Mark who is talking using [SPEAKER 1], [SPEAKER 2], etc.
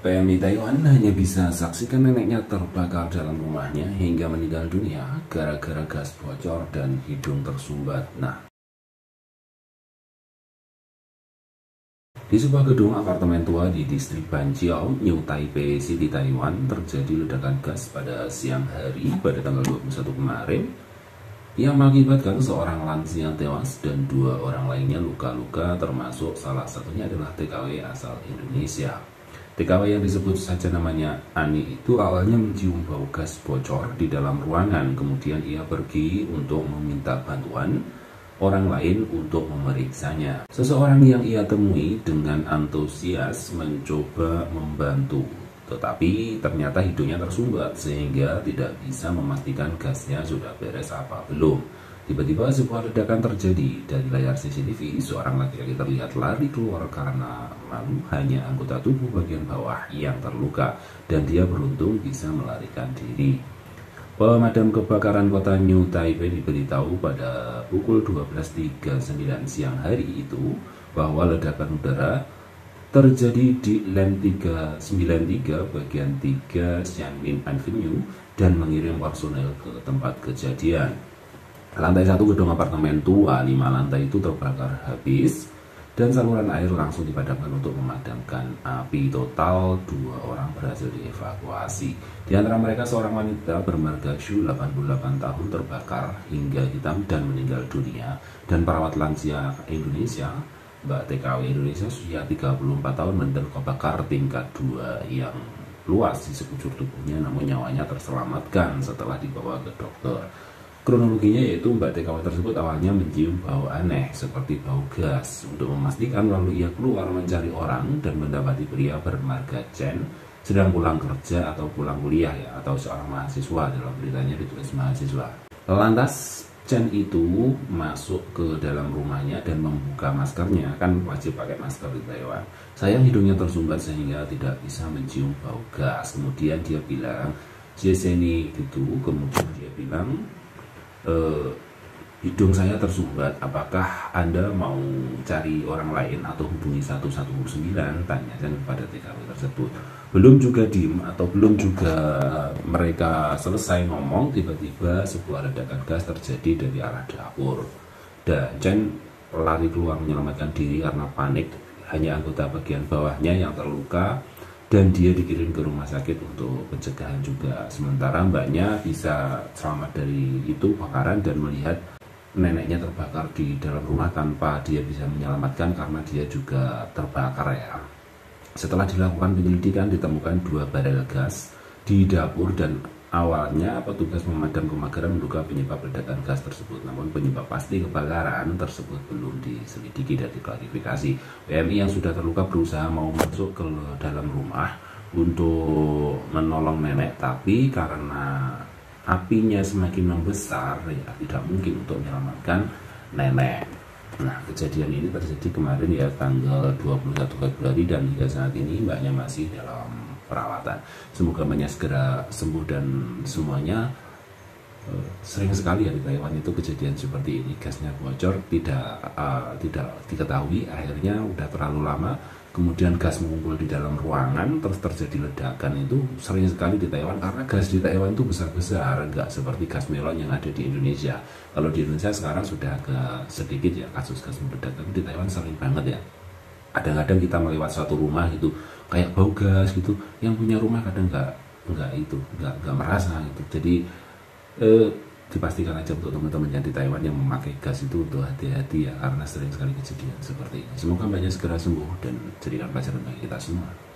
[SPEAKER 1] PMI Taiwan hanya bisa saksikan neneknya terbakar dalam rumahnya hingga meninggal dunia gara-gara gas bocor dan hidung tersumbat. Di sebuah gedung apartemen tua di distrik Banqiao, New Taipei City, Taiwan, terjadi ledakan gas pada siang hari pada tanggal 21 kemarin yang mengakibatkan seorang lansia tewas dan 2 orang lainnya luka-luka, termasuk salah satunya adalah TKW asal Indonesia. TKW yang disebut saja namanya Ani itu awalnya mencium bau gas bocor di dalam ruangan, kemudian ia pergi untuk meminta bantuan orang lain untuk memeriksanya. Seseorang yang ia temui dengan antusias mencoba membantu, tetapi ternyata hidungnya tersumbat sehingga tidak bisa memastikan gasnya sudah beres apa belum. Tiba-tiba sebuah ledakan terjadi. Dari layar CCTV, seorang laki-laki terlihat lari keluar karena malu, hanya anggota tubuh bagian bawah yang terluka dan dia beruntung bisa melarikan diri. Pemadam kebakaran kota New Taipei diberitahu pada pukul 12.39 siang hari itu bahwa ledakan udara terjadi di Land 393 bagian 3 Xianmin Avenue dan mengirim personel ke tempat kejadian. Lantai 1 gedung apartemen tua 5 lantai itu terbakar habis dan saluran air langsung dipadamkan untuk memadamkan api. Total 2 orang berhasil dievakuasi. Di antara mereka seorang wanita bermarga Shu 88 tahun terbakar hingga hitam dan meninggal dunia, dan perawat lansia Indonesia Mbak TKW Indonesia usia 34 tahun menderita bakar tingkat 2 yang luas di sekujur tubuhnya, namun nyawanya terselamatkan setelah dibawa ke dokter. Kronologinya yaitu Mbak TKW tersebut awalnya mencium bau aneh seperti bau gas. Untuk memastikan, lalu ia keluar mencari orang dan mendapati pria bermarga Chen sedang pulang kerja atau pulang kuliah atau seorang mahasiswa. Dalam beritanya ditulis mahasiswa. Lantas Chen itu masuk ke dalam rumahnya dan membuka maskernya, kan wajib pakai masker di Taiwan. Sayang hidungnya tersumbat sehingga tidak bisa mencium bau gas. Kemudian dia bilang, Jeseni gitu, kemudian dia bilang, hidung saya tersumbat, apakah Anda mau cari orang lain atau hubungi 119, tanyakan kepada TKW tersebut. Belum juga diem atau belum juga mereka selesai ngomong, tiba-tiba sebuah ledakan gas terjadi dari arah dapur dan Chen lari keluar menyelamatkan diri karena panik. Hanya anggota bagian bawahnya yang terluka dan dia dikirim ke rumah sakit untuk pencegahan juga. Sementara mbaknya bisa selamat dari itu kebakaran dan melihat neneknya terbakar di dalam rumah tanpa dia bisa menyelamatkan karena dia juga terbakar ya. Setelah dilakukan penyelidikan ditemukan 2 barel gas di dapur dan awalnya petugas pemadam kebakaran menduga penyebab ledakan gas tersebut, namun penyebab pasti kebakaran tersebut belum diselidiki dan diklarifikasi. PMI yang sudah terluka berusaha mau masuk ke dalam rumah untuk menolong nenek, tapi karena apinya semakin membesar ya tidak mungkin untuk menyelamatkan nenek. Nah, kejadian ini terjadi kemarin ya tanggal 21 Februari dan hingga saat ini mbaknya masih dalam perawatan. Semoga mbaknya segera sembuh dan semuanya. Sering sekali ya di Taiwan itu kejadian seperti ini, gasnya bocor tidak diketahui, akhirnya udah terlalu lama, kemudian gas mengumpul di dalam ruangan terus terjadi ledakan. Itu sering sekali di Taiwan karena gas di Taiwan itu besar-besar, nggak seperti gas melon yang ada di Indonesia. Kalau di Indonesia sekarang sudah agak sedikit ya kasus gas meledak, tapi di Taiwan sering banget ya. Kadang-kadang kita melewat suatu rumah gitu kayak bau gas gitu, yang punya rumah kadang nggak merasa gitu. Jadi dipastikan aja untuk teman-teman yang di Taiwan yang memakai gas itu untuk hati-hati ya, karena sering sekali kejadian seperti ini. Semoga banyak segera sembuh dan jadikan pelajaran bagi kita semua.